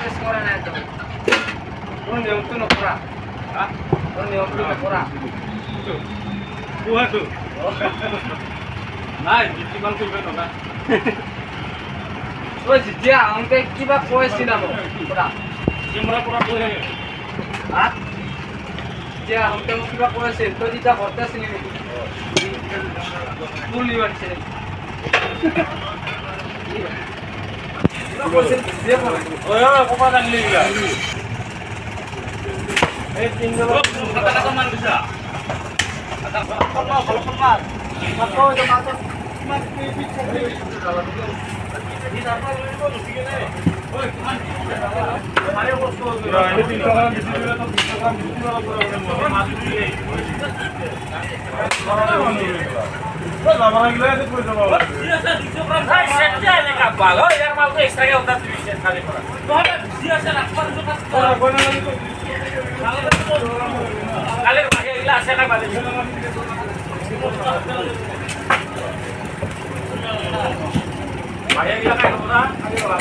প্রবেশ করে না তো কোন নিয়ম তো নকরা হ্যাঁ কোন নিয়ম তো নকরা কুহাটো নাই কিমান কইবে না ওই জিয়া আমাকে কিবা কইছিল না পুরা ক্যামেরা পুরা কই রে হ্যাঁ জিয়া আমাকে কিবা কইছিল তো দিটা করতেছিল নাকি ফুল নিবারছে ওই কোপা লাগলি গিলা এই তিন নম্বর কত মান দিছা আটা ভালো মাছ কত যে মাছ মাছ কি পিছে এই দাঁড়া লইব ঠিক আছে ওই কিমান মারে বস্তু এই 3 টাকা বেশি দিলে তো 20 টাকা বেশি দিলে তো মাছ দিয়ে লাভারা গিলা কই যাব ঠিক আছে 200 গ্রাম ভাই সেট যায় না ভালো এর মাল তো এক্সট্রা কে ওটা তুমি সেট খালি করা তো হবে ঠিক আছে রাখবার জন্য কোনা লাগি তো কালে ভাগে গিলা আছে না বাদে ভাগে গিলা কাই তোরা আগে বলা